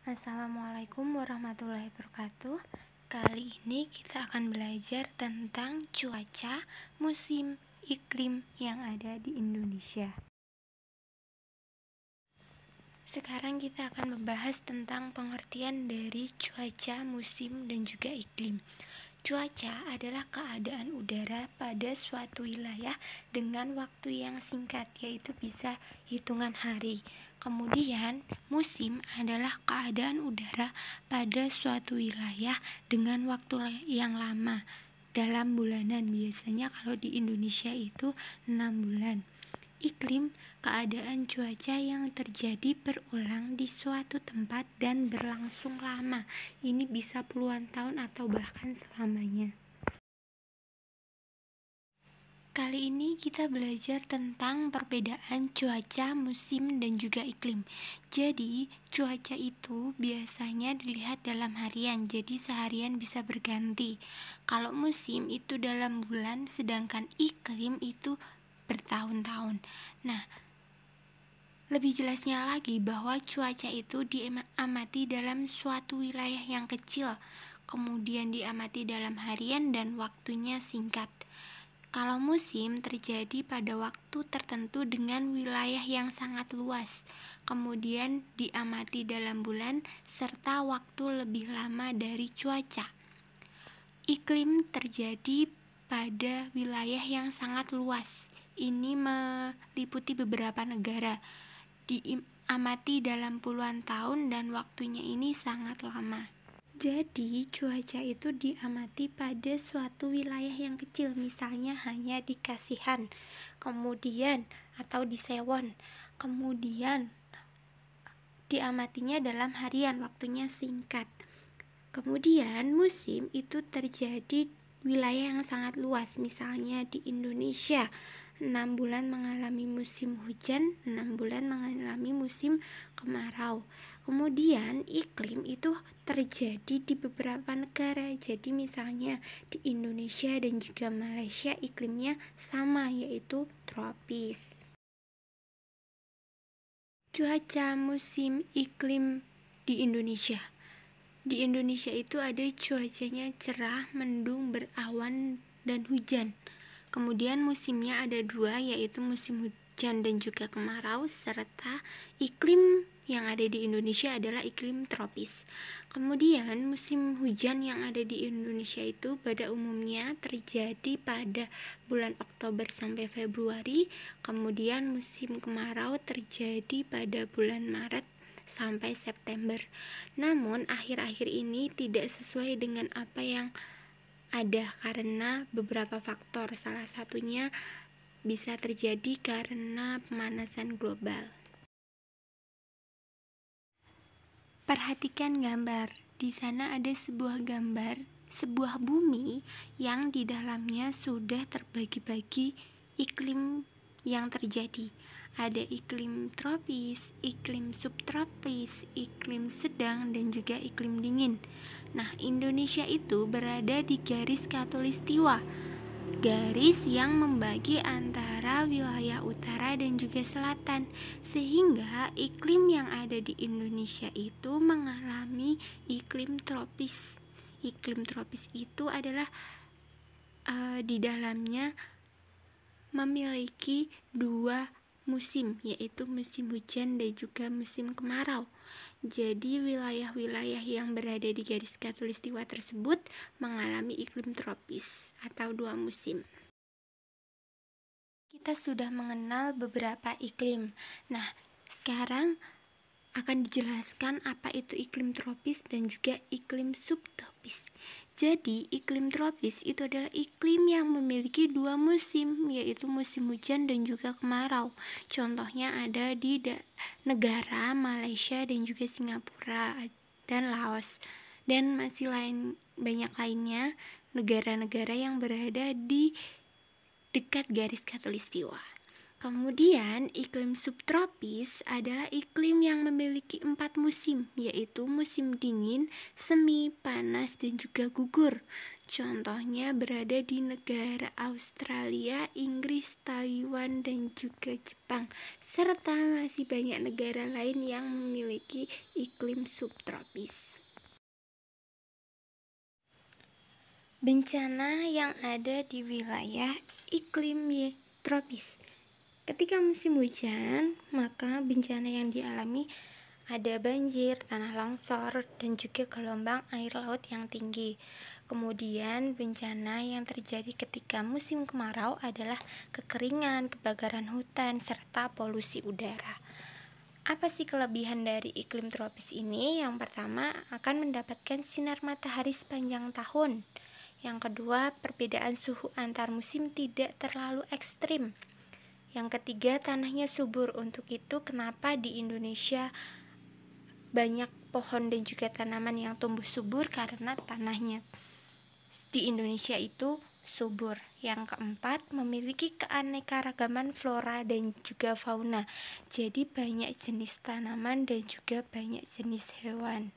Assalamualaikum warahmatullahi wabarakatuh. Kali ini kita akan belajar tentang cuaca, musim, iklim yang ada di Indonesia. Sekarang kita akan membahas tentang pengertian dari cuaca, musim, dan juga iklim. Cuaca adalah keadaan udara pada suatu wilayah dengan waktu yang singkat, yaitu bisa hitungan hari. Kemudian, musim adalah keadaan udara pada suatu wilayah dengan waktu yang lama dalam bulanan. Biasanya kalau di Indonesia itu 6 bulan. Iklim, keadaan cuaca yang terjadi berulang di suatu tempat dan berlangsung lama. Ini bisa puluhan tahun atau bahkan selamanya. Kali ini kita belajar tentang perbedaan cuaca, musim, dan juga iklim. Jadi, cuaca itu biasanya dilihat dalam harian, jadi seharian bisa berganti. Kalau musim itu dalam bulan, sedangkan iklim itu bertahun-tahun. Nah, lebih jelasnya lagi bahwa cuaca itu diamati dalam suatu wilayah yang kecil, kemudian diamati dalam harian dan waktunya singkat. Kalau musim terjadi pada waktu tertentu dengan wilayah yang sangat luas, kemudian diamati dalam bulan serta waktu lebih lama dari cuaca. Iklim terjadi pada wilayah yang sangat luas. Ini meliputi beberapa negara. Diamati dalam puluhan tahun dan waktunya ini sangat lama. Jadi, cuaca itu diamati pada suatu wilayah yang kecil, misalnya hanya di Kasihan, kemudian atau di Sewon. Kemudian diamatinya dalam harian, waktunya singkat. Kemudian musim itu terjadi wilayah yang sangat luas, misalnya di Indonesia 6 bulan mengalami musim hujan, 6 bulan mengalami musim kemarau. Kemudian iklim itu terjadi di beberapa negara. Jadi misalnya di Indonesia dan juga Malaysia iklimnya sama, yaitu tropis. Cuaca, musim, iklim di Indonesia. Di Indonesia itu ada cuacanya cerah, mendung, berawan, dan hujan. Kemudian musimnya ada dua, yaitu musim hujan dan juga kemarau, serta iklim yang ada di Indonesia adalah iklim tropis. Kemudian musim hujan yang ada di Indonesia itu pada umumnya terjadi pada bulan Oktober sampai Februari. Kemudian musim kemarau terjadi pada bulan Maret sampai September. Namun akhir-akhir ini tidak sesuai dengan apa yang ada karena beberapa faktor. Salah satunya bisa terjadi karena pemanasan global. Perhatikan gambar. Di sana ada sebuah gambar, sebuah bumi yang di dalamnya sudah terbagi-bagi iklim yang terjadi. Ada iklim tropis, iklim subtropis, iklim sedang, dan juga iklim dingin. Nah, Indonesia itu berada di garis khatulistiwa, garis yang membagi antara wilayah utara dan juga selatan, sehingga iklim yang ada di Indonesia itu mengalami iklim tropis. Iklim tropis itu adalah di dalamnya memiliki dua musim, yaitu musim hujan dan juga musim kemarau. Jadi wilayah-wilayah yang berada di garis khatulistiwa tersebut mengalami iklim tropis atau dua musim. Kita sudah mengenal beberapa iklim. Nah, sekarang akan dijelaskan apa itu iklim tropis dan juga iklim subtropis. Jadi, iklim tropis itu adalah iklim yang memiliki dua musim, yaitu musim hujan dan juga kemarau. Contohnya ada di negara Malaysia dan juga Singapura dan Laos, dan masih banyak lainnya negara-negara yang berada di dekat garis khatulistiwa. Kemudian, iklim subtropis adalah iklim yang memiliki 4 musim, yaitu musim dingin, semi, panas, dan juga gugur. Contohnya berada di negara Australia, Inggris, Taiwan, dan juga Jepang, serta masih banyak negara lain yang memiliki iklim subtropis. Bencana yang ada di wilayah iklim tropis. Ketika musim hujan, maka bencana yang dialami ada banjir, tanah longsor, dan juga gelombang air laut yang tinggi. Kemudian bencana yang terjadi ketika musim kemarau adalah kekeringan, kebakaran hutan, serta polusi udara. Apa sih kelebihan dari iklim tropis ini? Yang pertama, akan mendapatkan sinar matahari sepanjang tahun. Yang kedua, perbedaan suhu antar musim tidak terlalu ekstrim. Yang ketiga, tanahnya subur. Untuk itu kenapa di Indonesia banyak pohon dan juga tanaman yang tumbuh subur, karena tanahnya di Indonesia itu subur. Yang keempat, memiliki keanekaragaman flora dan juga fauna. Jadi banyak jenis tanaman dan juga banyak jenis hewan.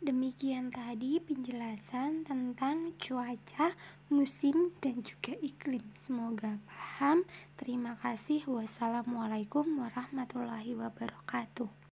Demikian tadi penjelasan tentang cuaca, musim, dan juga iklim. Semoga paham. Terima kasih. Wassalamualaikum warahmatullahi wabarakatuh.